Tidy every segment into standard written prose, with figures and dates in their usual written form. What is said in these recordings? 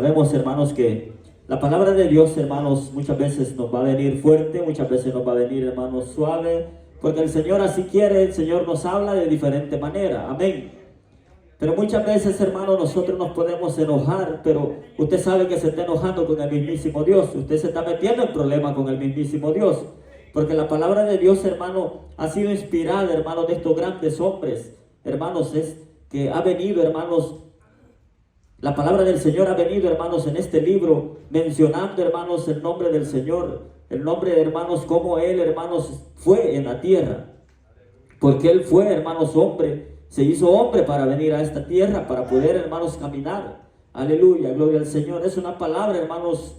Sabemos, hermanos, que la palabra de Dios, hermanos, muchas veces nos va a venir fuerte, muchas veces nos va a venir, hermanos, suave, porque el Señor así quiere, el Señor nos habla de diferente manera, amén. Pero muchas veces, hermanos, nosotros nos podemos enojar, pero usted sabe que se está enojando con el mismísimo Dios, usted se está metiendo en problemas con el mismísimo Dios, porque la palabra de Dios, hermano, ha sido inspirada, hermanos, de estos grandes hombres, hermanos, es que ha venido, hermanos. La palabra del Señor ha venido, hermanos, en este libro, mencionando, hermanos, el nombre del Señor, el nombre de hermanos, como Él, hermanos, fue en la tierra. Porque Él fue, hermanos, hombre, se hizo hombre para venir a esta tierra, para poder, hermanos, caminar. Aleluya, gloria al Señor. Es una palabra, hermanos,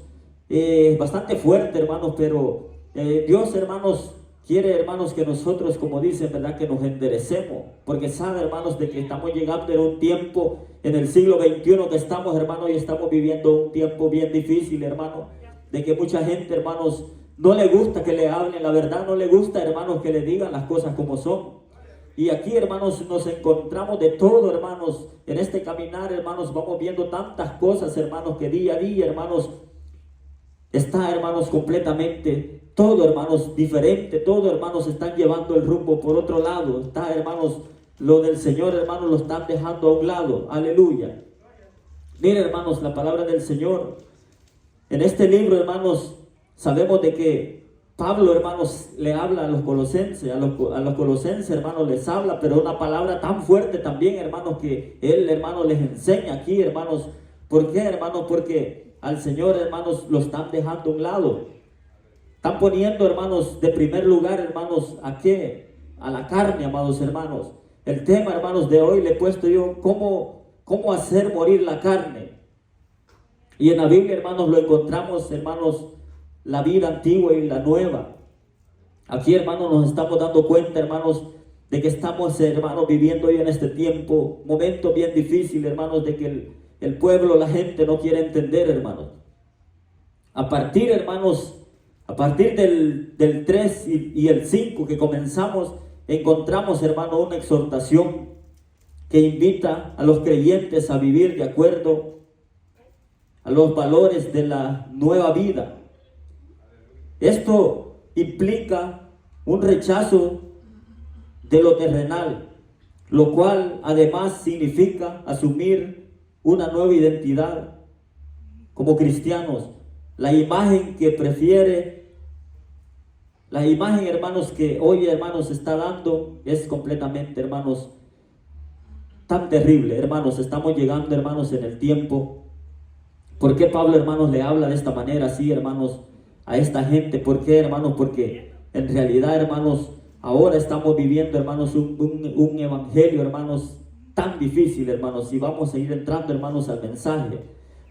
bastante fuerte, hermanos, pero Dios, hermanos, quiere, hermanos, que nosotros, como dicen, ¿verdad?, que nos enderecemos, porque sabe, hermanos, de que estamos llegando en un tiempo, en el siglo XXI que estamos, hermanos, y estamos viviendo un tiempo bien difícil, hermanos, de que mucha gente, hermanos, no le gusta que le hablen la verdad, no le gusta, hermanos, que le digan las cosas como son. Y aquí, hermanos, nos encontramos de todo, hermanos, en este caminar, hermanos, vamos viendo tantas cosas, hermanos, que día a día, hermanos, está, hermanos, completamente todo, hermanos, diferente. Todo, hermanos, están llevando el rumbo por otro lado. Está, hermanos, lo del Señor, hermanos, lo están dejando a un lado. Aleluya. Miren, hermanos, la palabra del Señor. En este libro, hermanos, sabemos de que Pablo, hermanos, le habla a los colosenses. A los colosenses, hermanos, les habla, pero una palabra tan fuerte también, hermanos, que él, hermanos, les enseña aquí, hermanos. ¿Por qué, hermanos? Porque al Señor, hermanos, lo están dejando a un lado. Están poniendo, hermanos, de primer lugar, hermanos, ¿a qué? A la carne, amados hermanos. El tema, hermanos, de hoy le he puesto yo, ¿cómo hacer morir la carne? Y en la Biblia, hermanos, lo encontramos, hermanos, la vida antigua y la nueva. Aquí, hermanos, nos estamos dando cuenta, hermanos, de que estamos, hermanos, viviendo hoy en este tiempo, momento bien difícil, hermanos, de que el pueblo, la gente no quiere entender, hermanos. A partir, hermanos, a partir del 3 y el 5 que comenzamos, encontramos, hermano, una exhortación que invita a los creyentes a vivir de acuerdo a los valores de la nueva vida. Esto implica un rechazo de lo terrenal, lo cual además significa asumir una nueva identidad como cristianos. La imagen que prefiere, la imagen, hermanos, que hoy, hermanos, está dando es completamente, hermanos, tan terrible. Hermanos, estamos llegando, hermanos, en el tiempo. ¿Por qué Pablo, hermanos, le habla de esta manera así, hermanos, a esta gente? ¿Por qué, hermanos? Porque en realidad, hermanos, ahora estamos viviendo, hermanos, un evangelio, hermanos, tan difícil, hermanos, y vamos a ir entrando, hermanos, al mensaje.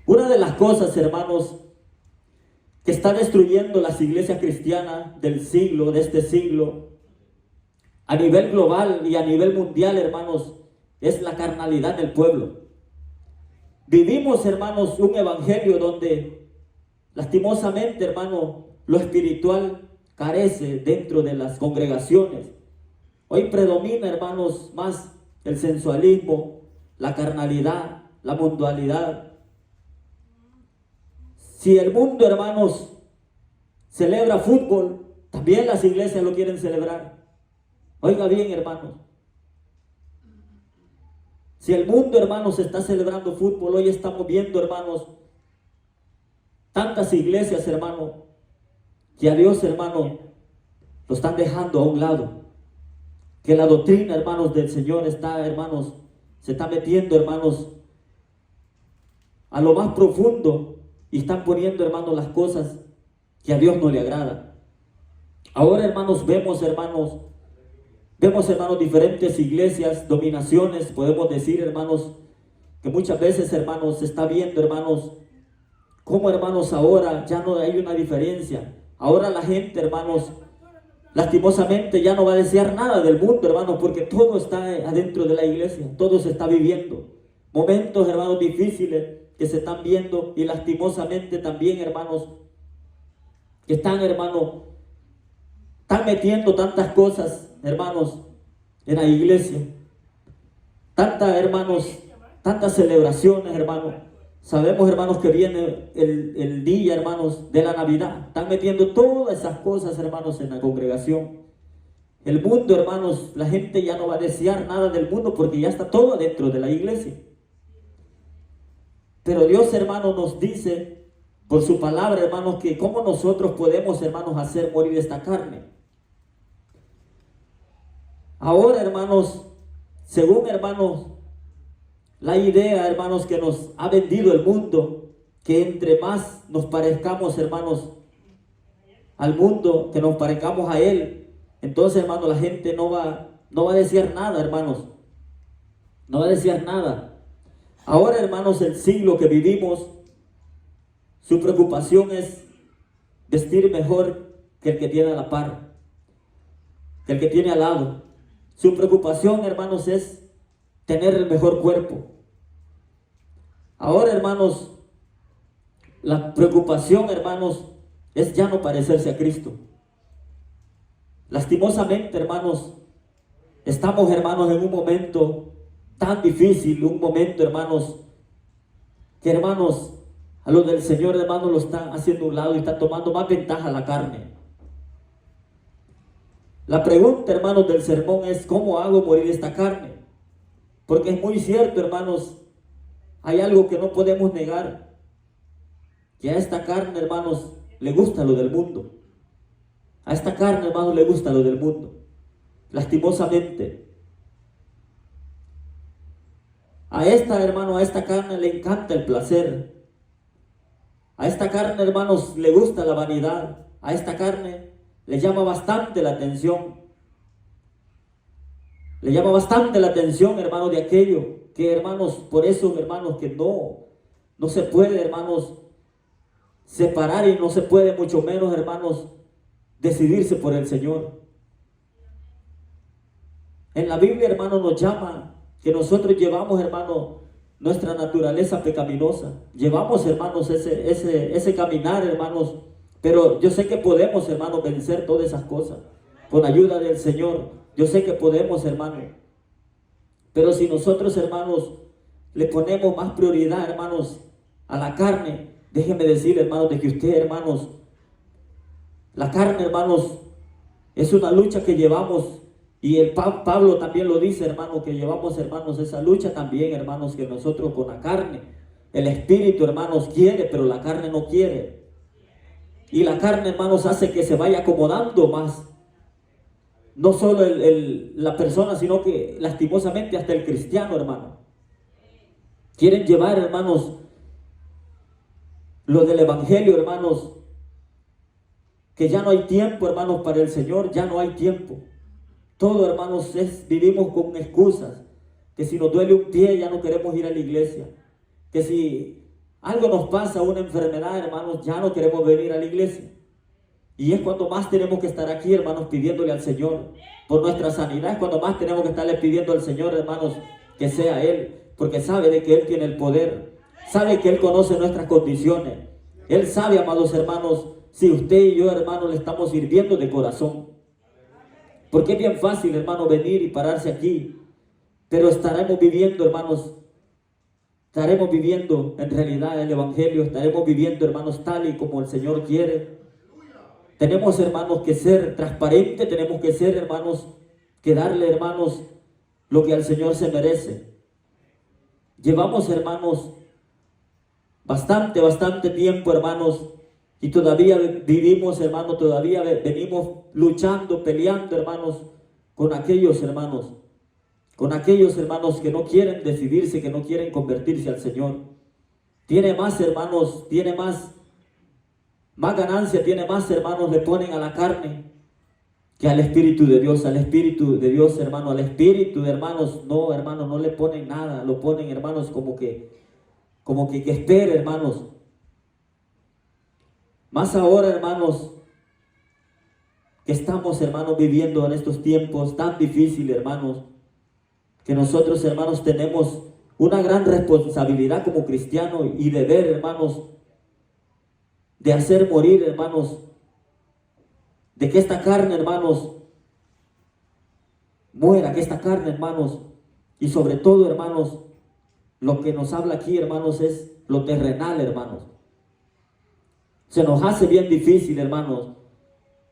Una de las cosas, hermanos, que está destruyendo las iglesias cristianas del siglo, de este siglo, a nivel global y a nivel mundial, hermanos, es la carnalidad del pueblo. Vivimos, hermanos, un evangelio donde, lastimosamente, hermano, lo espiritual carece dentro de las congregaciones. Hoy predomina, hermanos, más el sensualismo, la carnalidad, la mundanalidad. Si el mundo, hermanos, celebra fútbol, también las iglesias lo quieren celebrar. Oiga bien, hermanos. Si el mundo, hermanos, está celebrando fútbol, hoy estamos viendo, hermanos, tantas iglesias, hermanos, que a Dios, hermano, lo están dejando a un lado. Que la doctrina, hermanos, del Señor está, hermanos, se está metiendo, hermanos, a lo más profundo y están poniendo, hermanos, las cosas que a Dios no le agrada. Ahora, hermanos, vemos, hermanos, diferentes iglesias, dominaciones. Podemos decir, hermanos, que muchas veces, hermanos, se está viendo, hermanos, cómo, hermanos, ahora ya no hay una diferencia. Ahora la gente, hermanos, lastimosamente ya no va a desear nada del mundo, hermanos, porque todo está adentro de la iglesia, todo se está viviendo. Momentos, hermanos, difíciles que se están viendo, y lastimosamente también, hermanos, que están, hermanos, están metiendo tantas cosas, hermanos, en la iglesia. Tantas, hermanos, tantas celebraciones, hermanos. Sabemos, hermanos, que viene el día, hermanos, de la Navidad. Están metiendo todas esas cosas, hermanos, en la congregación. El mundo, hermanos, la gente ya no va a desear nada del mundo porque ya está todo dentro de la iglesia. Pero Dios, hermanos, nos dice por su palabra, hermanos, que cómo nosotros podemos, hermanos, hacer morir esta carne. Ahora, hermanos, según, hermanos, la idea, hermanos, que nos ha vendido el mundo, que entre más nos parezcamos, hermanos, al mundo, que nos parezcamos a él, entonces, hermanos, la gente no va a desear nada, hermanos. No va a desear nada. Ahora, hermanos, el siglo que vivimos, su preocupación es vestir mejor que el que tiene a la par, que el que tiene al lado. Su preocupación, hermanos, es tener el mejor cuerpo. Ahora, hermanos, la preocupación, hermanos, es ya no parecerse a Cristo. Lastimosamente, hermanos, estamos, hermanos, en un momento tan difícil, un momento, hermanos, que, hermanos, a los del Señor, hermanos, lo están haciendo a un lado y están tomando más ventaja a la carne. La pregunta, hermanos, del sermón es: ¿cómo hago morir esta carne? Porque es muy cierto, hermanos, hay algo que no podemos negar, que a esta carne, hermanos, le gusta lo del mundo. A esta carne, hermanos, le gusta lo del mundo. Lastimosamente. A esta carne le encanta el placer. A esta carne, hermanos, le gusta la vanidad. A esta carne le llama bastante la atención. Le llama bastante la atención, hermanos, de aquello que, hermanos, por eso, hermanos, que no se puede, hermanos, separar y no se puede, mucho menos, hermanos, decidirse por el Señor. En la Biblia, hermanos, nos llama que nosotros llevamos, hermanos, nuestra naturaleza pecaminosa. Llevamos, hermanos, ese caminar, hermanos. Pero yo sé que podemos, hermanos, vencer todas esas cosas con ayuda del Señor. Yo sé que podemos, hermanos. Pero si nosotros, hermanos, le ponemos más prioridad, hermanos, a la carne, déjenme decir, hermanos, de que usted, hermanos, la carne, hermanos, es una lucha que llevamos. Y el Pablo también lo dice, hermanos, que llevamos, hermanos, esa lucha también, hermanos, que nosotros con la carne. El espíritu, hermanos, quiere, pero la carne no quiere. Y la carne, hermanos, hace que se vaya acomodando más. No solo la persona, sino que lastimosamente hasta el cristiano, hermano. Quieren llevar, hermanos, lo del evangelio, hermanos, que ya no hay tiempo, hermanos, para el Señor, ya no hay tiempo. Todo, hermanos, vivimos con excusas. Que si nos duele un pie ya no queremos ir a la iglesia. Que si algo nos pasa, una enfermedad, hermanos, ya no queremos venir a la iglesia. Y es cuando más tenemos que estar aquí, hermanos, pidiéndole al Señor por nuestra sanidad. Es cuando más tenemos que estarle pidiendo al Señor, hermanos, que sea Él. Porque sabe de que Él tiene el poder. Sabe que Él conoce nuestras condiciones. Él sabe, amados hermanos, si usted y yo, hermanos, le estamos sirviendo de corazón. Porque es bien fácil, hermano, venir y pararse aquí. Pero estaremos viviendo, hermanos, estaremos viviendo en realidad el evangelio. Estaremos viviendo, hermanos, tal y como el Señor quiere. Tenemos, hermanos, que ser transparentes. Tenemos que ser, hermanos, que darle, hermanos, lo que al Señor se merece. Llevamos, hermanos, bastante tiempo, hermanos, y todavía vivimos, hermanos, todavía venimos luchando, peleando, hermanos, con aquellos hermanos que no quieren decidirse, que no quieren convertirse al Señor. Tiene más, hermanos, tiene más ganancia, tiene más, hermanos, le ponen a la carne que al Espíritu de Dios. Al Espíritu de Dios, hermano, al Espíritu, hermanos, no le ponen nada, lo ponen, hermanos, como que espere, hermanos. Más ahora, hermanos, que estamos, hermanos, viviendo en estos tiempos tan difíciles, hermanos, que nosotros, hermanos, tenemos una gran responsabilidad como cristianos y deber, hermanos, de hacer morir, hermanos, de que esta carne, hermanos, muera, que esta carne, hermanos, y sobre todo, hermanos, lo que nos habla aquí, hermanos, es lo terrenal, hermanos. Se nos hace bien difícil, hermanos,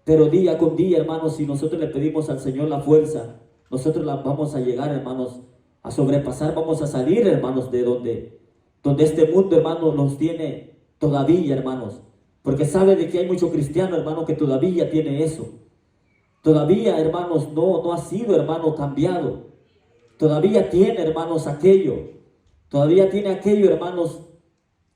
pero día con día, hermanos, si nosotros le pedimos al Señor la fuerza, nosotros la vamos a llegar, hermanos, a sobrepasar, vamos a salir, hermanos, de donde este mundo, hermanos, nos tiene todavía, hermanos, porque sabe de que hay muchos cristianos, hermanos, que todavía tiene eso. Todavía, hermanos, no ha sido, hermano, cambiado. Todavía tiene, hermanos, aquello. Todavía tiene aquello, hermanos.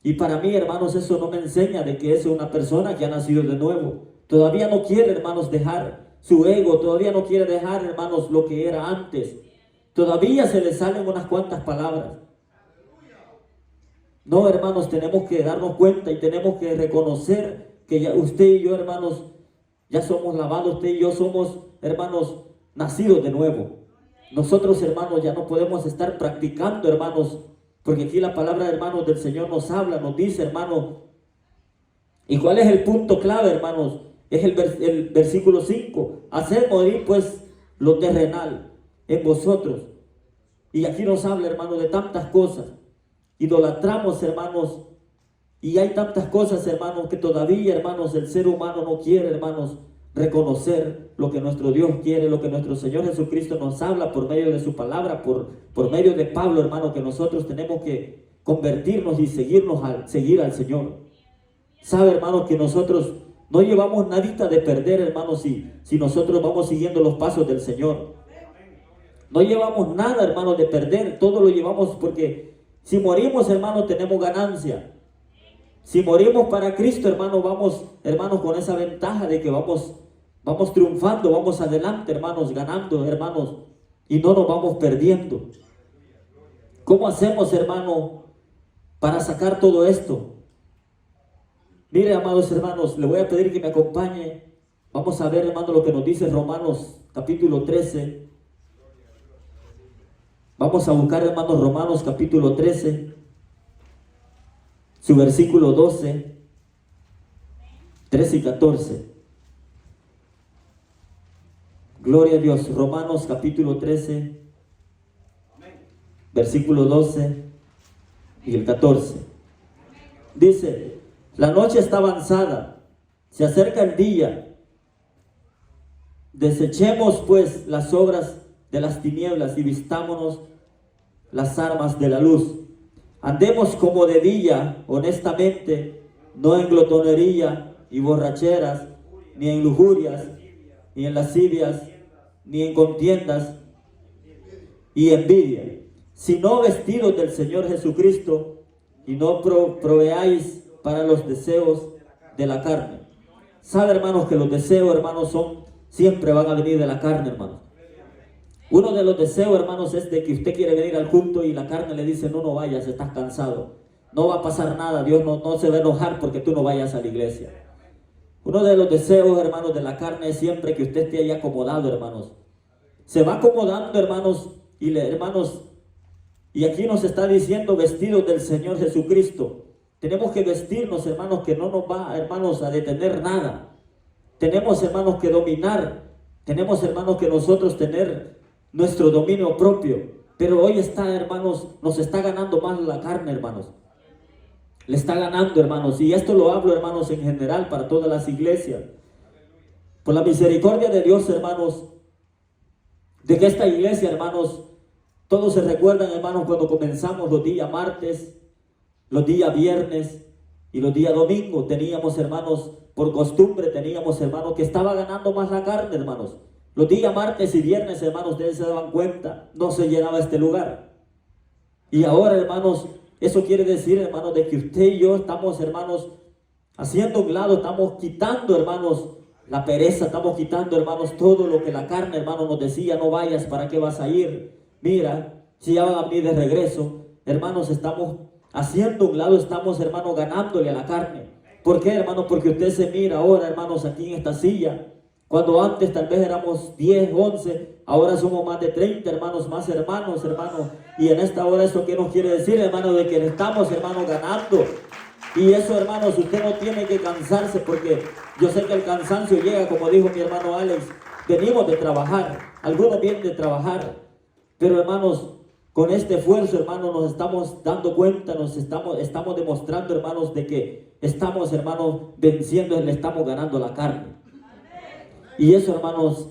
Y para mí, hermanos, eso no me enseña de que es una persona que ha nacido de nuevo. Todavía no quiere, hermanos, dejar su ego. Todavía no quiere dejar, hermanos, lo que era antes. Todavía se le salen unas cuantas palabras. No, hermanos, tenemos que darnos cuenta y tenemos que reconocer que ya usted y yo, hermanos, ya somos lavados. Usted y yo somos, hermanos, nacidos de nuevo. Nosotros, hermanos, ya no podemos estar practicando, hermanos, porque aquí la palabra, hermanos, del Señor nos habla, nos dice, hermanos. ¿Y cuál es el punto clave, hermanos? Es el versículo 5. Haced morir, pues, lo terrenal en vosotros. Y aquí nos habla, hermanos, de tantas cosas. Idolatramos, hermanos, y hay tantas cosas, hermanos, que todavía, hermanos, el ser humano no quiere, hermanos, reconocer lo que nuestro Dios quiere, lo que nuestro Señor Jesucristo nos habla por medio de su palabra, por medio de Pablo, hermano, que nosotros tenemos que convertirnos y seguir al Señor. Sabe, hermano, que nosotros no llevamos nadita de perder, hermano, si nosotros vamos siguiendo los pasos del Señor. No llevamos nada, hermano, de perder. Todo lo llevamos porque si morimos, hermano, tenemos ganancia. Si morimos para Cristo, hermano, vamos, hermanos, con esa ventaja de que vamos triunfando, vamos adelante, hermanos, ganando, hermanos, y no nos vamos perdiendo. ¿Cómo hacemos, hermano, para sacar todo esto? Mire, amados hermanos, le voy a pedir que me acompañe. Vamos a ver, hermano, lo que nos dice Romanos capítulo 13. Vamos a buscar, hermanos, Romanos capítulo 13, su versículo 12, 13 y 14. Gloria a Dios. Romanos capítulo 13, versículo 12 y el 14. Dice: la noche está avanzada, se acerca el día. Desechemos pues las obras de las tinieblas y vistámonos las armas de la luz. Andemos como de día, honestamente, no en glotonería y borracheras, ni en lujurias, ni en lascivias, ni en contiendas y envidia, sino vestidos del Señor Jesucristo, y no proveáis para los deseos de la carne. Sabe, hermanos, que los deseos, hermanos, siempre van a venir de la carne, hermanos. Uno de los deseos, hermanos, es de que usted quiere venir al culto y la carne le dice: no vayas, estás cansado. No va a pasar nada, Dios no se va a enojar porque tú no vayas a la iglesia. Uno de los deseos, hermanos, de la carne es siempre que usted esté ahí acomodado, hermanos. Se va acomodando, hermanos, y aquí nos está diciendo vestidos del Señor Jesucristo. Tenemos que vestirnos, hermanos, que no nos va, hermanos, a detener nada. Tenemos, hermanos, que dominar. Tenemos, hermanos, que nosotros tener nuestro dominio propio. Pero hoy está, hermanos, nos está ganando más la carne, hermanos. Le está ganando, hermanos. Y esto lo hablo, hermanos, en general para todas las iglesias. Por la misericordia de Dios, hermanos, de que esta iglesia, hermanos, todos se recuerdan, hermanos, cuando comenzamos los días martes, los días viernes y los días domingo. Teníamos, hermanos, por costumbre, teníamos, hermanos, que estaba ganando más la carne, hermanos. Los días martes y viernes, hermanos, ustedes se daban cuenta, no se llenaba este lugar. Y ahora, hermanos, eso quiere decir, hermanos, de que usted y yo estamos, hermanos, haciendo un lado, estamos quitando, hermanos, la pereza, estamos quitando, hermanos, todo lo que la carne, hermanos, nos decía: no vayas, ¿para qué vas a ir? Mira, si ya van a venir de regreso. Hermanos, estamos haciendo un lado, estamos, hermanos, ganándole a la carne. ¿Por qué, hermanos? Porque usted se mira ahora, hermanos, aquí en esta silla. Cuando antes tal vez éramos 10, 11, ahora somos más de 30, hermanos, más hermanos, hermanos. Y en esta hora, ¿eso qué nos quiere decir, hermanos? De que estamos, hermanos, ganando. Y eso, hermanos, usted no tiene que cansarse, porque yo sé que el cansancio llega, como dijo mi hermano Alex. Venimos de trabajar, algunos vienen de trabajar. Pero, hermanos, Con este esfuerzo, hermanos, nos estamos dando cuenta, estamos demostrando, hermanos, de que estamos, hermanos, venciendo, le estamos ganando la carne. Y eso, hermanos,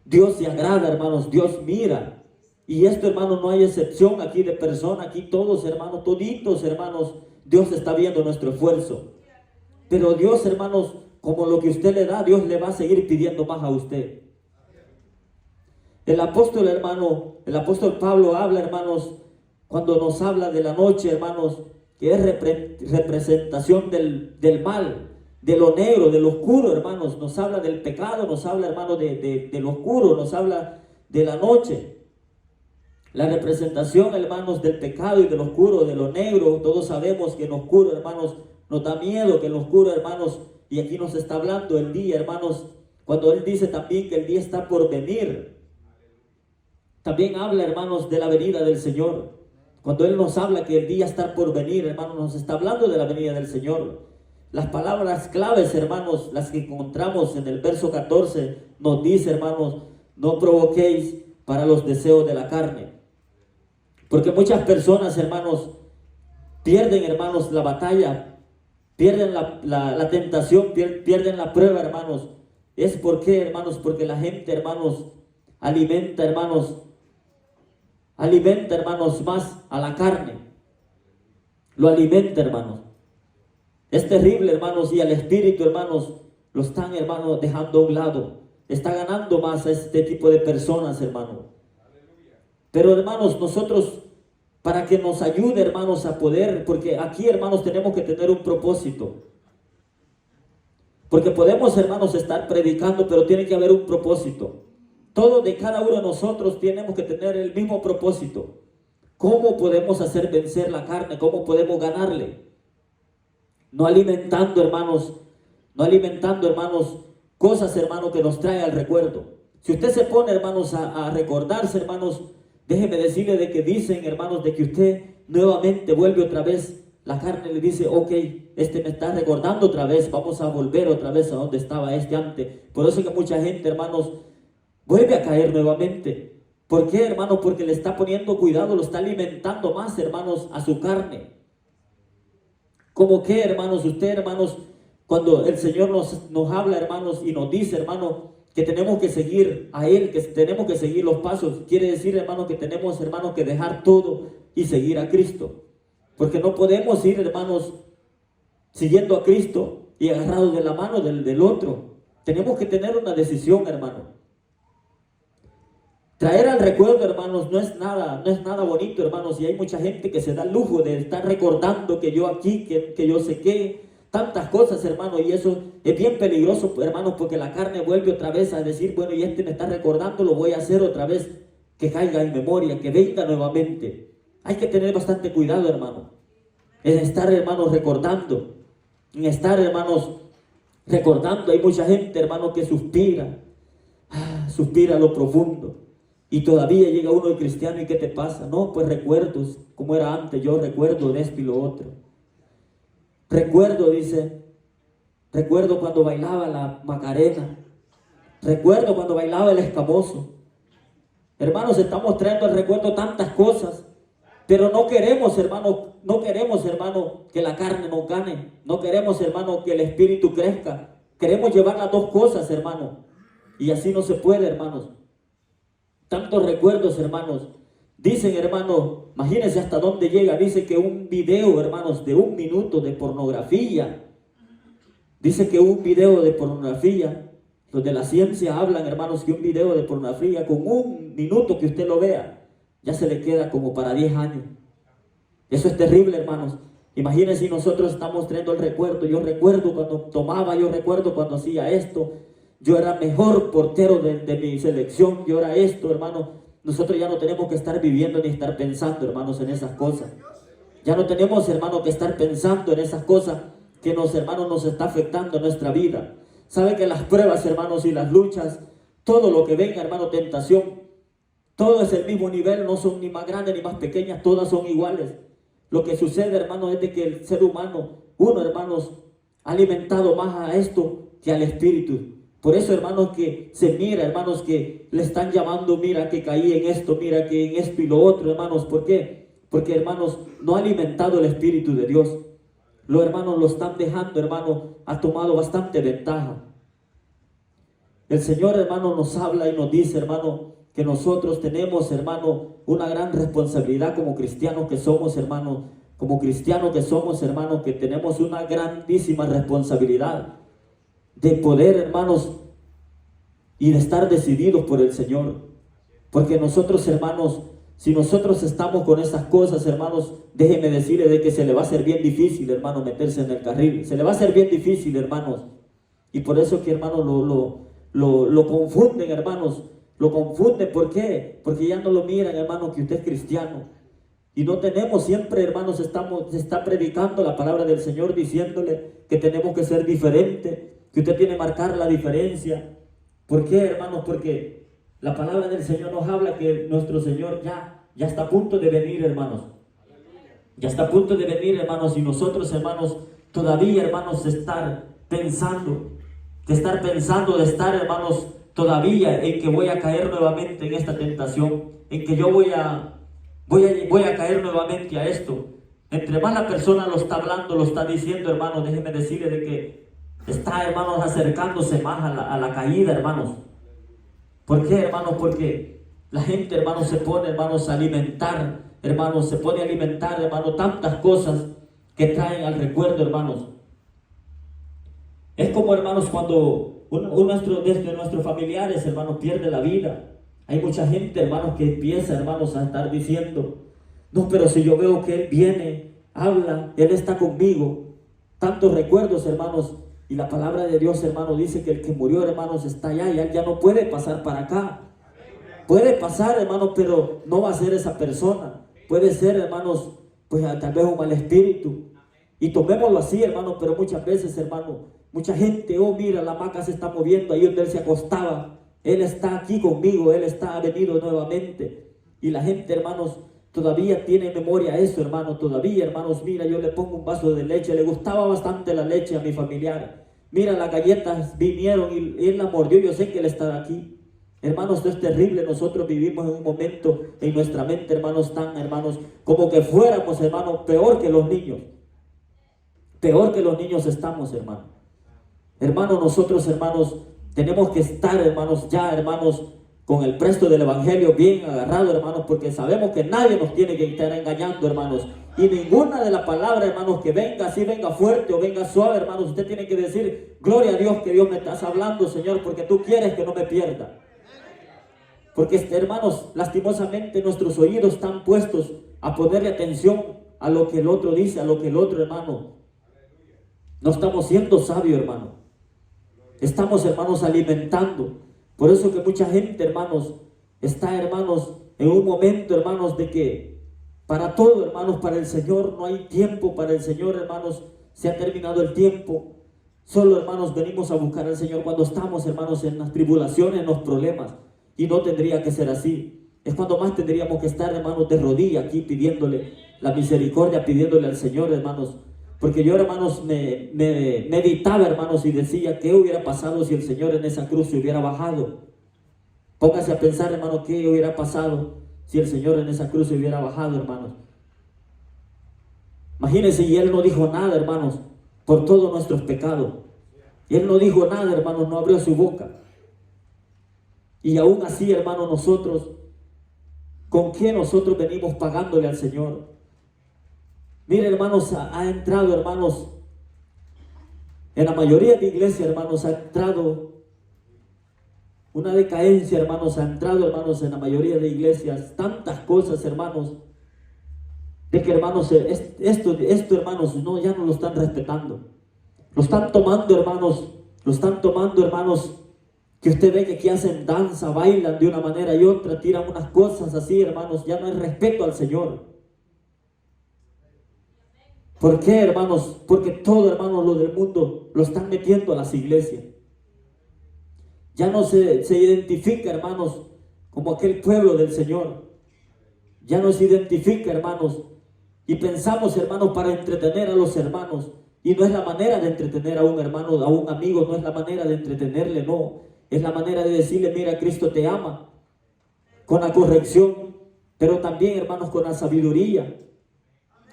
Dios se agrada, hermanos, Dios mira. Y esto, hermanos, no hay excepción aquí de persona, aquí todos, hermanos, toditos, hermanos, Dios está viendo nuestro esfuerzo. Pero Dios, hermanos, como lo que usted le da, Dios le va a seguir pidiendo más a usted. El apóstol, hermano, el apóstol Pablo habla, hermanos, cuando nos habla de la noche, hermanos, que es representación del mal, de lo negro, de lo oscuro, hermanos. Nos habla del pecado, nos habla, hermanos, de lo oscuro, nos habla de la noche. La representación, hermanos, del pecado y de lo oscuro, de lo negro. Todos sabemos que en lo oscuro, hermanos, nos da miedo, que en lo oscuro, hermanos, y aquí nos está hablando el día, hermanos, cuando él dice también que el día está por venir. También habla, hermanos, de la venida del Señor. Cuando él nos habla que el día está por venir, hermanos, nos está hablando de la venida del Señor. Las palabras claves, hermanos, las que encontramos en el verso 14, nos dice, hermanos, no provoquéis para los deseos de la carne. Porque muchas personas, hermanos, pierden, hermanos, la batalla, pierden la tentación, pierden la prueba, hermanos. ¿Es por qué, hermanos? Porque la gente, hermanos, alimenta, hermanos, más a la carne. Lo alimenta, hermanos. Es terrible, hermanos, y al espíritu, hermanos, lo están, hermanos, dejando a un lado. Está ganando más a este tipo de personas, hermanos. Pero, hermanos, nosotros, para que nos ayude, hermanos, a poder, porque aquí, hermanos, tenemos que tener un propósito. Porque podemos, hermanos, estar predicando, pero tiene que haber un propósito. Todos de cada uno de nosotros tenemos que tener el mismo propósito. ¿Cómo podemos hacer vencer la carne? ¿Cómo podemos ganarle? No alimentando, hermanos, cosas, hermanos, que nos trae al recuerdo. Si usted se pone, hermanos, a recordarse, hermanos, déjeme decirle de que dicen, hermanos, de que usted nuevamente vuelve otra vez. La carne le dice, ok, me está recordando otra vez, vamos a volver otra vez a donde estaba antes. Por eso que mucha gente, hermanos, vuelve a caer nuevamente. ¿Por qué, hermanos? Porque le está poniendo cuidado, lo está alimentando más, hermanos, a su carne. ¿Cómo que, hermanos? Usted, hermanos, cuando el Señor nos habla, hermanos, y nos dice, hermanos, que tenemos que seguir a Él, que tenemos que seguir los pasos, quiere decir, hermanos, que tenemos, hermanos, que dejar todo y seguir a Cristo. Porque no podemos ir, hermanos, siguiendo a Cristo y agarrados de la mano del otro. Tenemos que tener una decisión, hermano. Traer al recuerdo, hermanos, no es nada bonito, hermanos. Y hay mucha gente que se da el lujo de estar recordando que yo aquí, que yo sé qué, tantas cosas, hermanos. Y eso es bien peligroso, hermanos, porque la carne vuelve otra vez a decir, bueno, y me está recordando, lo voy a hacer otra vez, que caiga en memoria, que venga nuevamente. Hay que tener bastante cuidado, hermano, en estar, hermanos, recordando. En estar, hermanos, recordando. Hay mucha gente, hermanos, que suspira a lo profundo. Y todavía llega uno de cristiano, ¿y qué te pasa? No, pues recuerdos, como era antes, yo recuerdo de esto y lo otro. Recuerdo, dice, recuerdo cuando bailaba la Macarena. Recuerdo cuando bailaba el Escamoso. Hermanos, estamos trayendo al recuerdo tantas cosas, pero no queremos, hermanos, que la carne nos gane. No queremos, hermanos, que el espíritu crezca. Queremos llevar las dos cosas, hermanos. Y así no se puede, hermanos. Tantos recuerdos, hermanos. Dicen, hermanos, imagínense hasta dónde llega. Dice que un video, hermanos, de 1 minuto de pornografía. Dice que un video de pornografía. Los de la ciencia hablan, hermanos, que un video de pornografía con 1 minuto que usted lo vea, ya se le queda como para 10 años. Eso es terrible, hermanos. Imagínense si nosotros estamos trayendo el recuerdo. Yo recuerdo cuando tomaba, yo recuerdo cuando hacía esto. Yo era mejor portero de mi selección, yo era esto, hermano. Nosotros ya no tenemos que estar viviendo ni estar pensando, hermanos, en esas cosas. Ya no tenemos, hermano, que estar pensando en esas cosas que hermanos, nos está afectando nuestra vida. Sabe que las pruebas, hermanos, y las luchas, todo lo que venga, hermano, tentación, todo es el mismo nivel, no son ni más grandes ni más pequeñas, todas son iguales. Lo que sucede, hermano, es de que el ser humano, hermanos, ha alimentado más a esto que al espíritu. Por eso, hermanos, que se mira, hermanos, que le están llamando, mira que caí en esto, mira que en esto y lo otro, hermanos. ¿Por qué? Porque, hermanos, no ha alimentado el Espíritu de Dios. Los hermanos lo están dejando, hermanos, ha tomado bastante ventaja. El Señor, hermano, nos habla y nos dice, hermano, que nosotros tenemos, hermano, una gran responsabilidad como cristianos que somos, hermano, como cristianos que somos, hermano, que tenemos una grandísima responsabilidad de poder, hermanos, y de estar decididos por el Señor. Porque nosotros, hermanos, si nosotros estamos con esas cosas, hermanos, déjeme decirle de que se le va a hacer bien difícil, hermano, meterse en el carril. Se le va a hacer bien difícil, hermanos. Y por eso que, hermanos, lo confunden, hermanos. Lo confunden, ¿por qué? Porque ya no lo miran, hermanos, que usted es cristiano. Y no tenemos siempre, hermanos, se está predicando la palabra del Señor diciéndole que tenemos que ser diferentes, que usted tiene que marcar la diferencia. ¿Por qué, hermanos? Porque la palabra del Señor nos habla que nuestro Señor ya está a punto de venir, hermanos. Ya está a punto de venir, hermanos, y nosotros, hermanos, todavía, hermanos, de estar pensando, hermanos, todavía en que voy a caer nuevamente en esta tentación, en que yo voy a caer nuevamente a esto. Entre más la persona lo está hablando, lo está diciendo, hermanos, déjeme decirle de que está, hermanos, acercándose más a la caída, hermanos. ¿Por qué, hermanos? Porque la gente, hermanos, se pone, hermanos, a alimentar, hermanos, hermanos, tantas cosas que traen al recuerdo, hermanos. Es como, hermanos, cuando de nuestros familiares, hermanos, pierde la vida. Hay mucha gente, hermanos, que empieza, hermanos, a estar diciendo, no, pero si yo veo que Él viene, habla, Él está conmigo. Tantos recuerdos, hermanos, y la palabra de Dios, hermanos, dice que el que murió, hermanos, está allá y Él ya no puede pasar para acá. Puede pasar, hermanos, pero no va a ser esa persona. Puede ser, hermanos, pues tal vez un mal espíritu. Y tomémoslo así, hermanos, pero muchas veces, hermanos, mucha gente, oh, mira, la hamaca se está moviendo ahí donde Él se acostaba. Él está aquí conmigo, Él ha venido nuevamente. Y la gente, hermanos, todavía tiene memoria a eso, hermanos. Todavía, hermanos, mira, yo le pongo un vaso de leche. Le gustaba bastante la leche a mi familiar. Mira, las galletas vinieron y Él la mordió. Yo sé que Él está aquí. Hermanos, esto es terrible. Nosotros vivimos en un momento en nuestra mente, hermanos, hermanos, como que fuéramos, hermanos, peor que los niños. Peor que los niños estamos, hermanos. Hermanos, nosotros, hermanos, tenemos que estar, hermanos, ya, hermanos, con el presto del evangelio bien agarrado, hermanos, porque sabemos que nadie nos tiene que estar engañando, hermanos. Y ninguna de las palabras, hermanos, que venga así, venga fuerte o venga suave, hermanos, usted tiene que decir, gloria a Dios que Dios me estás hablando, Señor, porque tú quieres que no me pierda. Porque, hermanos, lastimosamente nuestros oídos están puestos a ponerle atención a lo que el otro dice, a lo que el otro, hermano. No estamos siendo sabios, hermano. Estamos, hermanos, alimentando. Por eso que mucha gente, hermanos, está, hermanos, en un momento, hermanos, de que para todo, hermanos, para el Señor no hay tiempo. Para el Señor, hermanos, se ha terminado el tiempo. Solo, hermanos, venimos a buscar al Señor cuando estamos, hermanos, en las tribulaciones, en los problemas. Y no tendría que ser así. Es cuando más tendríamos que estar, hermanos, de rodillas aquí pidiéndole la misericordia, pidiéndole al Señor, hermanos. Porque yo, hermanos, me meditaba, hermanos, y decía, ¿qué hubiera pasado si el Señor en esa cruz se hubiera bajado? Póngase a pensar, hermano, ¿qué hubiera pasado si el Señor en esa cruz se hubiera bajado, hermanos? Imagínense, y Él no dijo nada, hermanos, por todos nuestros pecados. Y Él no dijo nada, hermanos, no abrió su boca. Y aún así, hermanos, nosotros, ¿con qué nosotros venimos pagándole al Señor? Mire, hermanos, ha entrado, hermanos, en la mayoría de iglesias, hermanos, ha entrado una decadencia, hermanos, ha entrado, hermanos, en la mayoría de iglesias, tantas cosas, hermanos, de que, hermanos, esto, hermanos, no, ya no lo están respetando. Lo están tomando, hermanos, que usted ve que aquí hacen danza, bailan de una manera y otra, tiran unas cosas así, hermanos, ya no hay respeto al Señor. ¿Por qué, hermanos? Porque todo, hermanos, lo del mundo lo están metiendo a las iglesias. Ya no se identifica, hermanos, como aquel pueblo del Señor. Ya no se identifica, hermanos. Y pensamos, hermanos, para entretener a los hermanos, Y no es la manera de entretener a un hermano, a un amigo, no es la manera de entretenerle, no. Es la manera de decirle, mira, Cristo te ama, con la corrección, pero también, hermanos, con la sabiduría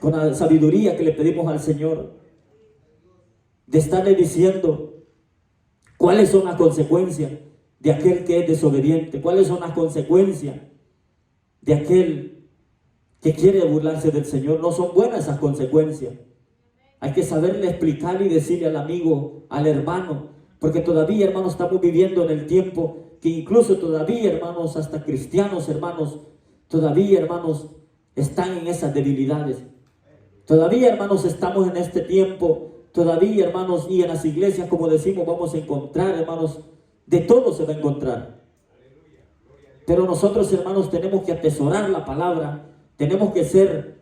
que le pedimos al Señor, de estarle diciendo cuáles son las consecuencias de aquel que es desobediente, cuáles son las consecuencias de aquel que quiere burlarse del Señor. No son buenas esas consecuencias. Hay que saberle explicar y decirle al amigo, al hermano, porque todavía, hermanos, estamos viviendo en el tiempo que incluso todavía, hermanos, hasta cristianos, hermanos, todavía, hermanos, están en esas debilidades. Todavía, hermanos, estamos en este tiempo, todavía, hermanos, y en las iglesias, como decimos, vamos a encontrar, hermanos, de todo se va a encontrar. Pero nosotros, hermanos, tenemos que atesorar la palabra, tenemos que ser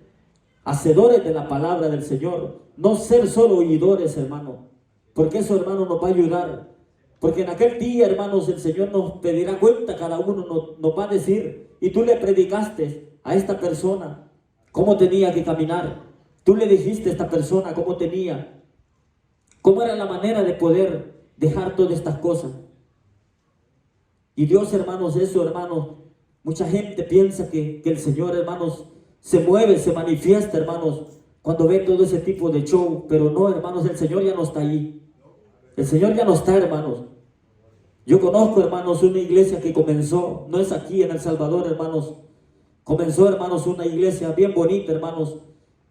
hacedores de la palabra del Señor, no ser solo oidores, hermano, porque eso, hermano, nos va a ayudar. Porque en aquel día, hermanos, el Señor nos pedirá cuenta, cada uno nos va a decir, y tú le predicaste a esta persona cómo tenía que caminar. Tú le dijiste a esta persona cómo tenía, cómo era la manera de poder dejar todas estas cosas. Y Dios, hermanos, eso, hermanos, mucha gente piensa que el Señor, hermanos, se mueve, se manifiesta, hermanos, cuando ve todo ese tipo de show. Pero no, hermanos, el Señor ya no está ahí. El Señor ya no está, hermanos. Yo conozco, hermanos, una iglesia que comenzó, no es aquí en El Salvador, hermanos. Comenzó, hermanos, una iglesia bien bonita, hermanos.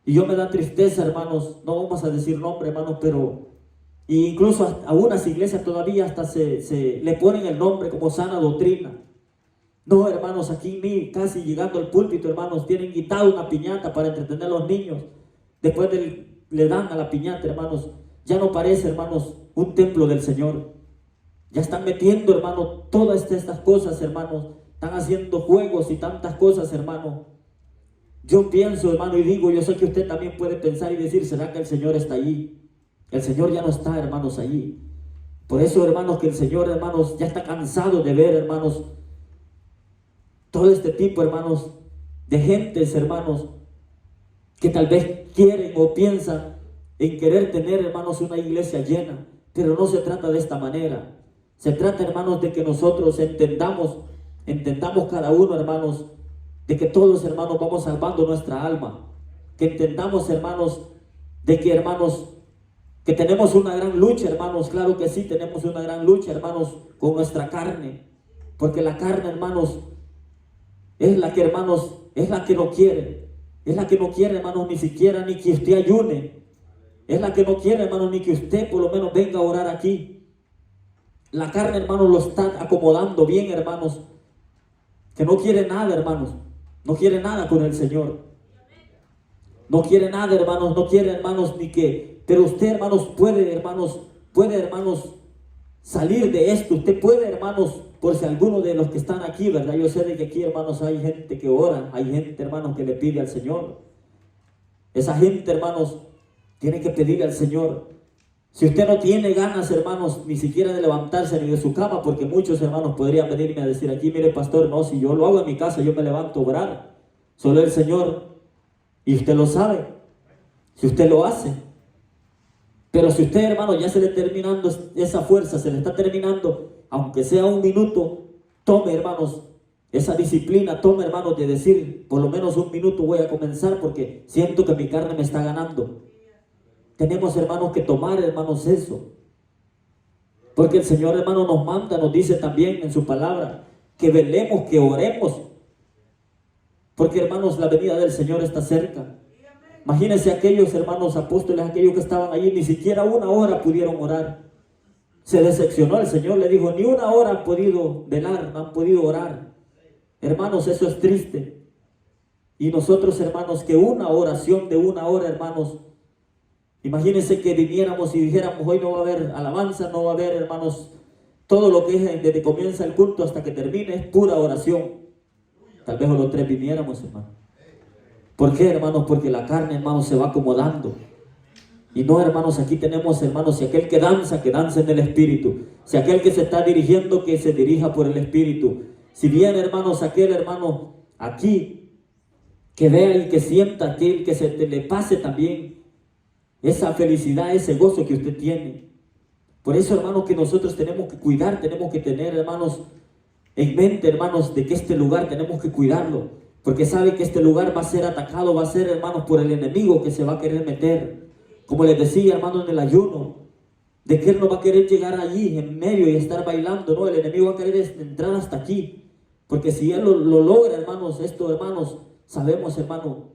Y yo me da tristeza, hermanos, no vamos a decir nombre, hermanos, pero incluso a algunas iglesias todavía hasta se le ponen el nombre como Sana Doctrina. No, hermanos, aquí ni casi llegando al púlpito, hermanos, tienen quitado una piñata para entretener a los niños. Después le dan a la piñata, hermanos. Ya no parece, hermanos, un templo del Señor. Ya están metiendo, hermanos, todas estas cosas, hermanos. Están haciendo juegos y tantas cosas, hermanos. Yo pienso, hermano, y digo, yo sé que usted también puede pensar y decir, ¿será que el Señor está allí? El Señor ya no está, hermanos, allí. Por eso, hermanos, que el Señor, hermanos, ya está cansado de ver, hermanos, todo este tipo, hermanos, de gentes, hermanos, que tal vez quieren o piensan en querer tener, hermanos, una iglesia llena. Pero no se trata de esta manera. Se trata, hermanos, de que nosotros entendamos cada uno, hermanos, de que todos, hermanos, vamos salvando nuestra alma. Que entendamos, hermanos, de que, hermanos, que tenemos una gran lucha, hermanos. Claro que sí, tenemos una gran lucha, hermanos, con nuestra carne. Porque la carne, hermanos, es la que, hermanos, es la que no quiere. Es la que no quiere, hermanos, ni siquiera ni que usted ayune. Es la que no quiere, hermanos, ni que usted por lo menos venga a orar aquí. La carne, hermanos, lo está acomodando bien, hermanos. Que no quiere nada, hermanos. No quiere nada con el Señor. No quiere nada, hermanos. No quiere, hermanos, ni que... Pero usted, hermanos, puede, hermanos, salir de esto. Usted puede, hermanos, por si alguno de los que están aquí, ¿verdad? Yo sé de que aquí, hermanos, hay gente que ora. Hay gente, hermanos, que le pide al Señor. Esa gente, hermanos, tiene que pedirle al Señor. Si usted no tiene ganas, hermanos, ni siquiera de levantarse ni de su cama, porque muchos hermanos podrían venirme a decir aquí, mire, pastor, no, si yo lo hago en mi casa, yo me levanto a orar. Solo el Señor, y usted lo sabe, si usted lo hace. Pero si usted, hermano, ya se le está terminando esa fuerza, se le está terminando, aunque sea un minuto, tome, hermanos, esa disciplina, tome, hermanos, de decir, por lo menos un minuto voy a comenzar porque siento que mi carne me está ganando. Tenemos, hermanos, que tomar, hermanos, eso. Porque el Señor, hermano, nos manda, nos dice también en su palabra, que velemos, que oremos. Porque, hermanos, la venida del Señor está cerca. Imagínense aquellos hermanos apóstoles, aquellos que estaban allí, ni siquiera una hora pudieron orar. Se decepcionó el Señor, le dijo, ni una hora han podido velar, no han podido orar. Hermanos, eso es triste. Y nosotros, hermanos, que una oración de una hora, hermanos, imagínense que viniéramos y dijéramos, hoy no va a haber alabanza, no va a haber, hermanos, todo lo que es desde que comienza el culto hasta que termine es pura oración. Tal vez los tres viniéramos, hermano. ¿Por qué, hermanos? Porque la carne, hermanos, se va acomodando. Y no, hermanos, aquí tenemos, hermanos, si aquel que danza en el Espíritu. Si aquel que se está dirigiendo, que se dirija por el Espíritu. Si bien, hermanos, aquel hermano aquí, que vea y que sienta aquel que se le pase también esa felicidad, ese gozo que usted tiene. Por eso, hermanos, que nosotros tenemos que cuidar, tenemos que tener, hermanos, en mente, hermanos, de que este lugar tenemos que cuidarlo, porque sabe que este lugar va a ser atacado, va a ser, hermanos, por el enemigo que se va a querer meter. Como les decía, hermanos, en el ayuno, de que él no va a querer llegar allí en medio y estar bailando, no, el enemigo va a querer entrar hasta aquí, porque si él lo logra, hermanos, esto, hermanos, sabemos, hermano,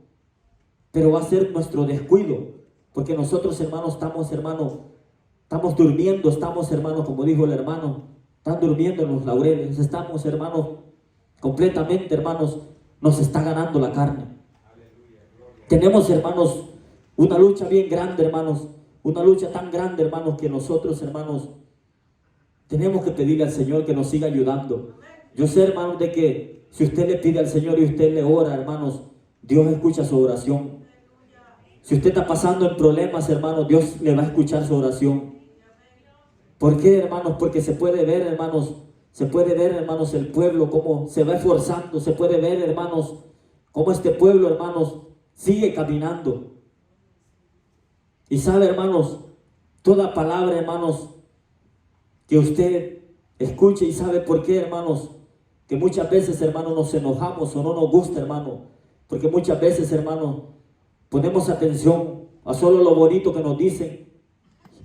pero va a ser nuestro descuido, porque nosotros, hermanos, estamos durmiendo, estamos, hermanos, como dijo el hermano, están durmiendo en los laureles, estamos, hermanos, completamente, hermanos, nos está ganando la carne. Tenemos, hermanos, una lucha bien grande, hermanos, una lucha tan grande, hermanos, que nosotros, hermanos, tenemos que pedirle al Señor que nos siga ayudando. Yo sé, hermanos, de que si usted le pide al Señor y usted le ora, hermanos, Dios escucha su oración. Si usted está pasando en problemas, hermanos, Dios le va a escuchar su oración. ¿Por qué, hermanos? Porque se puede ver, hermanos, el pueblo cómo se va esforzando, se puede ver, hermanos, cómo este pueblo, hermanos, sigue caminando. Y sabe, hermanos, toda palabra, hermanos, que usted escuche, y sabe por qué, hermanos, que muchas veces, hermanos, nos enojamos o no nos gusta, hermano, porque muchas veces, hermanos, ponemos atención a solo lo bonito que nos dicen,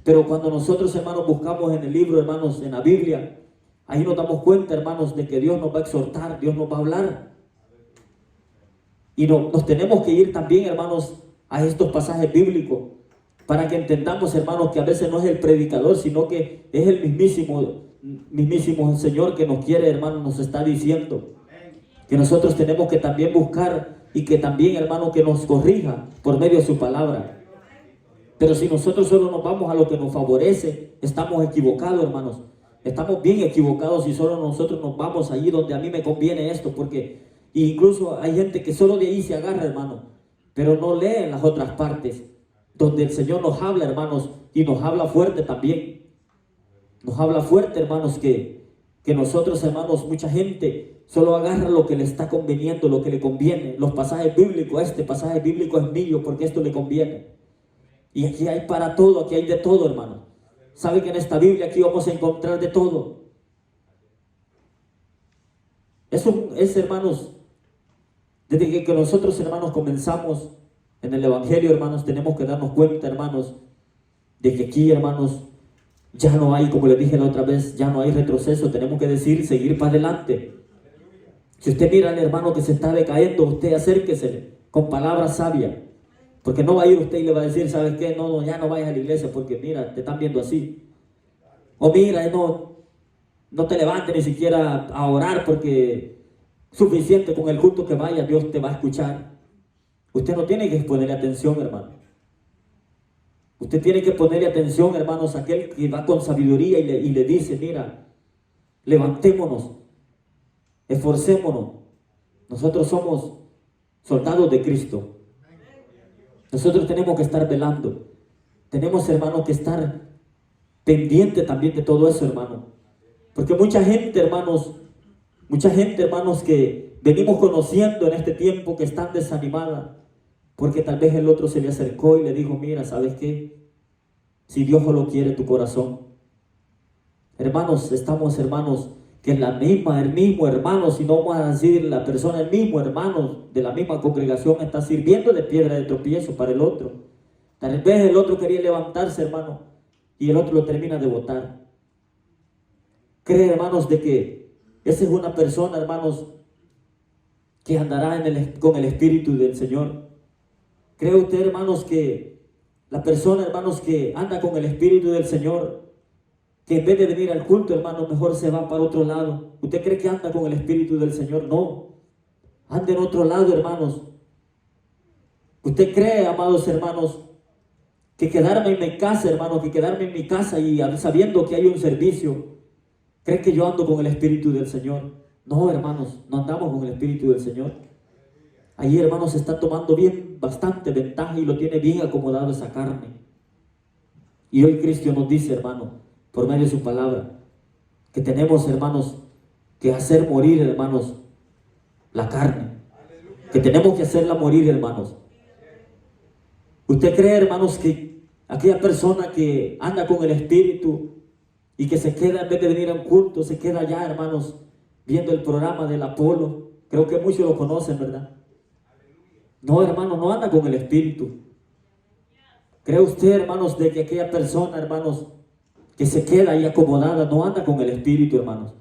pero cuando nosotros, hermanos, buscamos en el libro, hermanos, en la Biblia, ahí nos damos cuenta, hermanos, de que Dios nos va a exhortar, Dios nos va a hablar. Y nos tenemos que ir también, hermanos, a estos pasajes bíblicos, para que entendamos, hermanos, que a veces no es el predicador, sino que es el mismísimo Señor que nos quiere, hermanos, nos está diciendo que nosotros tenemos que también buscar y que también, hermanos, que nos corrija por medio de su palabra. Pero si nosotros solo nos vamos a lo que nos favorece, estamos equivocados, hermanos. Estamos bien equivocados si solo nosotros nos vamos allí donde a mí me conviene esto, porque incluso hay gente que solo de ahí se agarra, hermano, pero no lee las otras partes, donde el Señor nos habla, hermanos, y nos habla fuerte también. Nos habla fuerte, hermanos, que nosotros, hermanos, mucha gente solo agarra lo que le está conveniendo, lo que le conviene. Los pasajes bíblicos, este pasaje bíblico es mío porque esto le conviene. Y aquí hay para todo, aquí hay de todo, hermano. ¿Sabe que en esta Biblia aquí vamos a encontrar de todo? Eso es, hermanos, desde que nosotros, hermanos, comenzamos en el Evangelio, hermanos, tenemos que darnos cuenta, hermanos, de que aquí, hermanos, ya no hay, como les dije la otra vez, ya no hay retroceso. Tenemos que seguir para adelante. Si usted mira al hermano que se está decayendo, usted acérquese con palabras sabias. Porque no va a ir usted y le va a decir, ¿sabes qué? No, ya no vayas a la iglesia porque mira, te están viendo así. O mira, no te levantes ni siquiera a orar porque suficiente con el culto que vaya, Dios te va a escuchar. Usted no tiene que ponerle atención, hermano. Usted tiene que ponerle atención, hermanos, a aquel que va con sabiduría y le dice, mira, levantémonos, esforcémonos. Nosotros somos soldados de Cristo. Nosotros tenemos que estar velando. Tenemos, hermanos, que estar pendiente también de todo eso, hermano. Porque mucha gente, hermanos, que venimos conociendo en este tiempo que están desanimadas, porque tal vez el otro se le acercó y le dijo, mira, ¿sabes qué? Si Dios lo quiere tu corazón. Hermanos, estamos, hermanos, que el mismo hermano, si no vamos a decir la persona, el mismo hermano de la misma congregación está sirviendo de piedra de tropiezo para el otro. Tal vez el otro quería levantarse, hermano, y el otro lo termina de botar. Cree, hermanos, de que esa es una persona, hermanos, que andará con el Espíritu del Señor. ¿Cree usted, hermanos, que la persona, hermanos, que anda con el Espíritu del Señor, que en vez de venir al culto, hermanos, mejor se va para otro lado? ¿Usted cree que anda con el Espíritu del Señor? No. Anda en otro lado, hermanos. ¿Usted cree, amados hermanos, que quedarme en mi casa, hermanos, que quedarme en mi casa y sabiendo que hay un servicio, cree que yo ando con el Espíritu del Señor? No, hermanos, no andamos con el Espíritu del Señor. Ahí, hermanos, se está tomando bastante ventaja y lo tiene bien acomodado esa carne. Y hoy Cristo nos dice, hermano, por medio de su palabra, que tenemos, hermanos, que hacer morir, hermanos, la carne. Que tenemos que hacerla morir, hermanos. ¿Usted cree, hermanos, que Aquella persona que anda con el Espíritu y que se queda, en vez de venir a un culto, se queda allá, hermanos, viendo el programa del Apolo. Creo que muchos lo conocen, ¿verdad? No, hermano, no anda con el Espíritu. ¿Cree usted, hermanos, de que aquella persona, hermanos, que se queda ahí acomodada, no anda con el Espíritu, hermanos?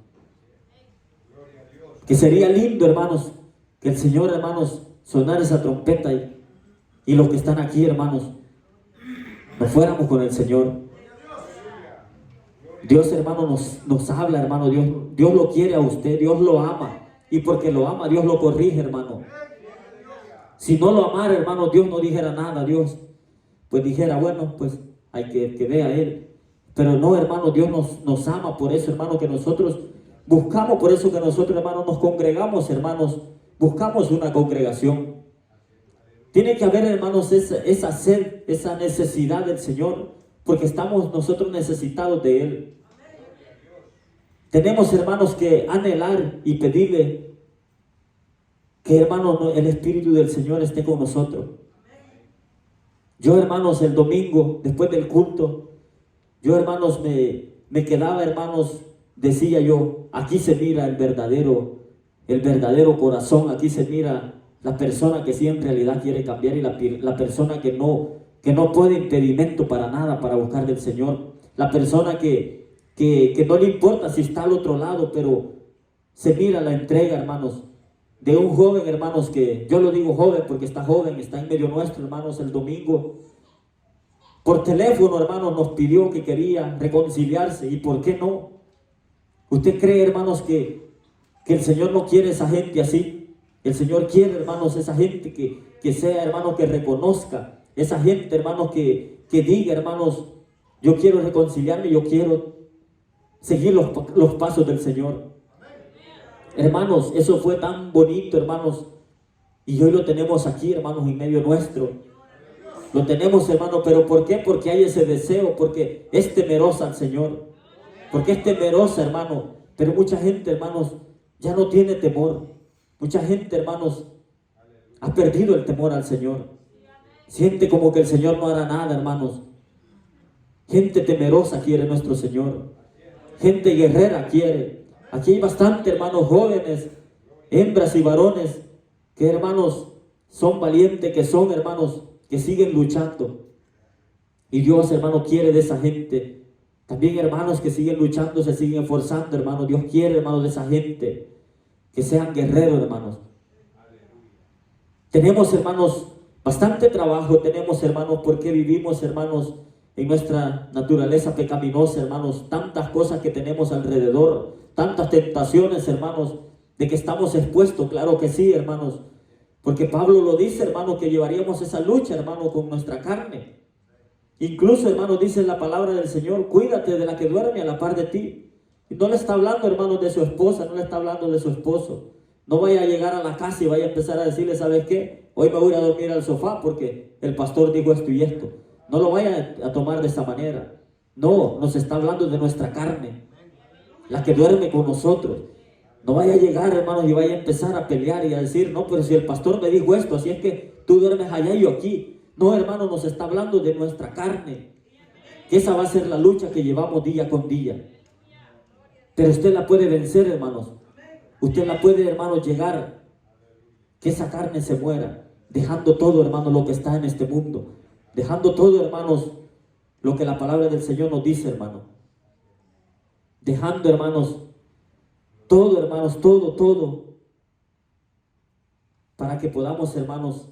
Que sería lindo, hermanos, que el Señor, hermanos, sonara esa trompeta y los que están aquí, hermanos, nos fuéramos con el Señor. Dios, hermano, nos habla, hermano. Dios lo quiere a usted, Dios lo ama. Y porque lo ama, Dios lo corrige, hermano. Si no lo amara, hermano, Dios no dijera nada. Dios, pues dijera, bueno, pues hay que ver a Él. Pero no, hermano, Dios nos ama. Por eso, hermano, que nosotros buscamos, por eso que nosotros, hermanos, nos congregamos, hermanos. Buscamos una congregación. Tiene que haber, hermanos, esa sed, esa necesidad del Señor, porque estamos nosotros necesitados de Él. Tenemos, hermanos, que anhelar y pedirle que, hermanos, el Espíritu del Señor esté con nosotros. Yo, hermanos, el domingo, después del culto, yo, hermanos, me quedaba, hermanos, decía yo, aquí se mira el verdadero corazón, aquí se mira la persona que sí en realidad quiere cambiar y la persona que no puede impedimento para nada para buscar del Señor. La persona que no le importa si está al otro lado, pero se mira la entrega, hermanos, de un joven, hermanos, que yo lo digo joven porque está joven, está en medio nuestro, hermanos, el domingo. Por teléfono, hermanos, nos pidió que quería reconciliarse. ¿Y por qué no? ¿Usted cree, hermanos, que el Señor no quiere esa gente así? El Señor quiere, hermanos, esa gente que sea, hermanos, que reconozca. Esa gente, hermanos, que diga, hermanos, yo quiero reconciliarme, yo quiero seguir los pasos del Señor. Hermanos, eso fue tan bonito, hermanos. Y hoy lo tenemos aquí, hermanos, en medio nuestro. Lo tenemos, hermanos, pero ¿por qué? Porque hay ese deseo, porque es temerosa al Señor. Porque es temerosa, hermano. Pero mucha gente, hermanos, ya no tiene temor. Mucha gente, hermanos, ha perdido el temor al Señor. Siente como que el Señor no hará nada, hermanos. Gente temerosa quiere nuestro Señor. Gente guerrera quiere. Aquí hay bastante, hermanos, jóvenes, hembras y varones, que, hermanos, son valientes, que son, hermanos, que siguen luchando. Y Dios, hermano, quiere de esa gente. También, hermanos, que siguen luchando, se siguen esforzando, hermanos. Dios quiere, hermanos, de esa gente, que sean guerreros, hermanos. Tenemos, hermanos, bastante trabajo. Tenemos, hermanos, porque vivimos, hermanos, en nuestra naturaleza pecaminosa, hermanos. Tantas cosas que tenemos alrededor, tantas tentaciones, hermanos, de que estamos expuestos. Claro que sí, hermanos. Porque Pablo lo dice, hermano, que llevaríamos esa lucha, hermano, con nuestra carne. Incluso, hermano, dice la palabra del Señor, cuídate de la que duerme a la par de ti. Y no le está hablando, hermano, de su esposa, no le está hablando de su esposo. No vaya a llegar a la casa y vaya a empezar a decirle, ¿sabes qué? Hoy me voy a dormir al sofá porque el pastor dijo esto y esto. No lo vaya a tomar de esa manera. No, nos está hablando de nuestra carne, la que duerme con nosotros. No vaya a llegar, hermanos, y vaya a empezar a pelear y a decir, no, pero si el pastor me dijo esto, así es que tú duermes allá y yo aquí. No, hermano, nos está hablando de nuestra carne. Esa va a ser la lucha que llevamos día con día. Pero usted la puede vencer, hermanos. Usted la puede, hermanos, llegar. Que esa carne se muera. Dejando todo, hermanos, lo que está en este mundo. Dejando todo, hermanos, lo que la palabra del Señor nos dice, hermano. Dejando, hermanos, todo, hermanos, todo, para que podamos, hermanos,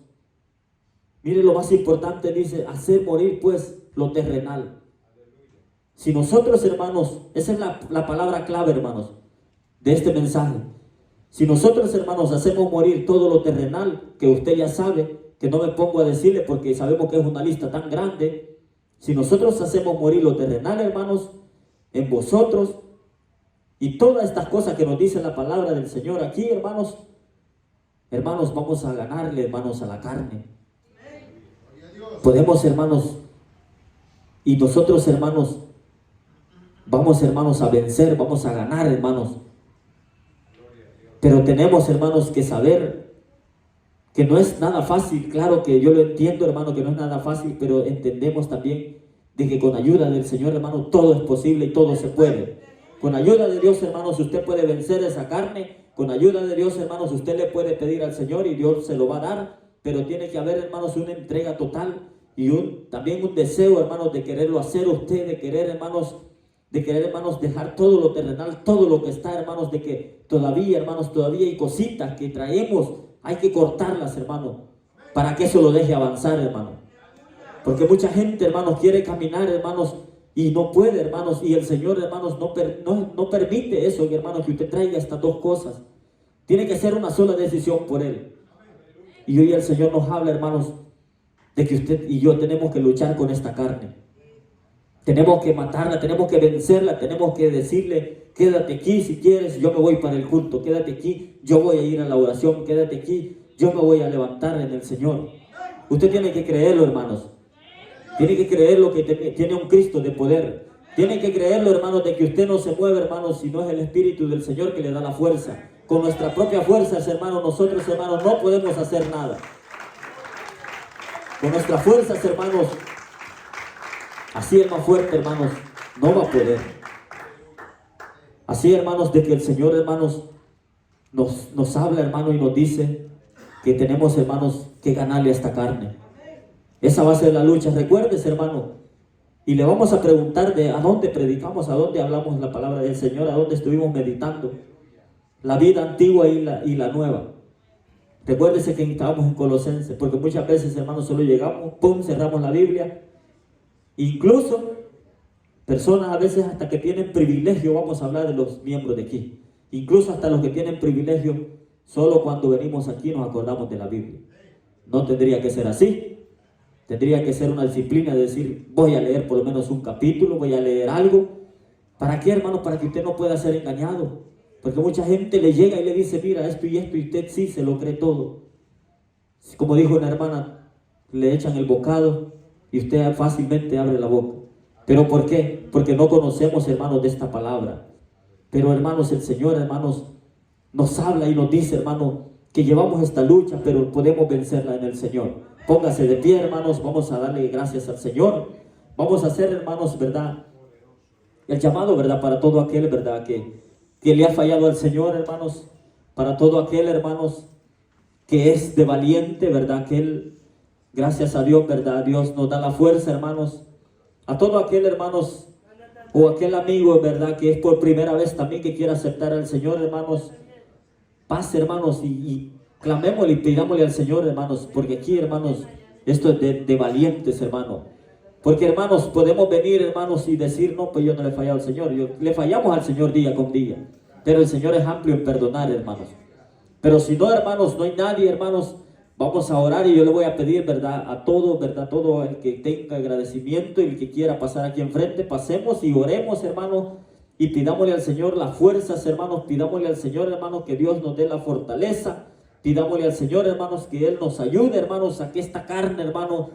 mire lo más importante, dice, hacer morir, pues, lo terrenal. Si nosotros, hermanos, esa es la palabra clave, hermanos, de este mensaje. Si nosotros, hermanos, hacemos morir todo lo terrenal, que usted ya sabe, que no me pongo a decirle porque sabemos que es una lista tan grande. Si nosotros hacemos morir lo terrenal, hermanos, en vosotros, y todas estas cosas que nos dice la palabra del Señor aquí, hermanos, vamos a ganarle, hermanos, a la carne. Podemos, hermanos, y nosotros, hermanos, vamos, hermanos, a vencer, vamos a ganar, hermanos. Pero tenemos, hermanos, que saber que no es nada fácil. Claro que yo lo entiendo, hermano, que no es nada fácil, pero entendemos también de que con ayuda del Señor, hermano, todo es posible y todo se puede. Con ayuda de Dios, hermanos, usted puede vencer esa carne. Con ayuda de Dios, hermanos, usted le puede pedir al Señor y Dios se lo va a dar. Pero tiene que haber, hermanos, una entrega total y también un deseo, hermanos, de quererlo hacer usted, de querer, hermanos, dejar todo lo terrenal, todo lo que está, hermanos, de que todavía, hermanos, todavía hay cositas que traemos, hay que cortarlas, hermanos, para que eso lo deje avanzar, hermano. Porque mucha gente, hermanos, quiere caminar, hermanos, y no puede, hermanos, y el Señor, hermanos, no permite eso, hermanos, que usted traiga estas dos cosas. Tiene que ser una sola decisión por Él. Y hoy el Señor nos habla, hermanos, de que usted y yo tenemos que luchar con esta carne. Tenemos que matarla, tenemos que vencerla, tenemos que decirle, quédate aquí si quieres, yo me voy para el culto, quédate aquí, yo voy a ir a la oración, quédate aquí, yo me voy a levantar en el Señor. Usted tiene que creerlo, hermanos. Tiene que creerlo que tiene un Cristo de poder. Tiene que creerlo, hermanos, de que usted no se mueve, hermanos, si no es el Espíritu del Señor que le da la fuerza. Con nuestra propia fuerza, hermanos, nosotros, hermanos, no podemos hacer nada. Con nuestras fuerzas, hermanos, así el más fuerte, hermanos, no va a poder. Así, hermanos, de que el Señor, hermanos, nos habla, hermano, y nos dice que tenemos, hermanos, que ganarle a esta carne. Esa va a ser la lucha. Recuérdese, hermano, y le vamos a preguntar de a dónde predicamos, a dónde hablamos la palabra del Señor, a dónde estuvimos meditando. La vida antigua y la nueva. Recuérdese que estábamos en Colosenses, porque muchas veces, hermanos, solo llegamos, pum, cerramos la Biblia. Incluso personas a veces hasta que tienen privilegio, vamos a hablar de los miembros de aquí. Incluso hasta los que tienen privilegio, solo cuando venimos aquí nos acordamos de la Biblia. No tendría que ser así. Tendría que ser una disciplina de decir, voy a leer por lo menos un capítulo, voy a leer algo. ¿Para qué, hermano? Para que usted no pueda ser engañado. Porque mucha gente le llega y le dice, mira, esto, y usted sí se lo cree todo. Como dijo una hermana, le echan el bocado y usted fácilmente abre la boca. ¿Pero por qué? Porque no conocemos, hermanos, de esta palabra. Pero, hermanos, el Señor, hermanos, nos habla y nos dice, hermano, que llevamos esta lucha, pero podemos vencerla en el Señor. Póngase de pie, hermanos, vamos a darle gracias al Señor. Vamos a hacer, hermanos, ¿verdad? El llamado, ¿verdad? Para todo aquel, ¿verdad? Que le ha fallado al Señor, hermanos. Para todo aquel, hermanos, que es de valiente, ¿verdad? Que Él, gracias a Dios, ¿verdad? Dios nos da la fuerza, hermanos. A todo aquel, hermanos, o aquel amigo, ¿verdad? Que es por primera vez también que quiera aceptar al Señor, hermanos. Pase, hermanos, y clamémosle y pidámosle al Señor, hermanos, porque aquí, hermanos, esto es de valientes, hermanos. Porque, hermanos, podemos venir, hermanos, y decir, no, pues yo no le he fallado al Señor. Le fallamos al Señor día con día. Pero el Señor es amplio en perdonar, hermanos. Pero si no, hermanos, no hay nadie, hermanos, vamos a orar y yo le voy a pedir, ¿verdad? A todo, ¿verdad? Todo el que tenga agradecimiento y el que quiera pasar aquí enfrente, pasemos y oremos, hermanos. Y pidámosle al Señor las fuerzas, hermanos. Pidámosle al Señor, hermanos, que Dios nos dé la fortaleza. Pidámosle al Señor, hermanos, que Él nos ayude, hermanos, a que esta carne, hermanos,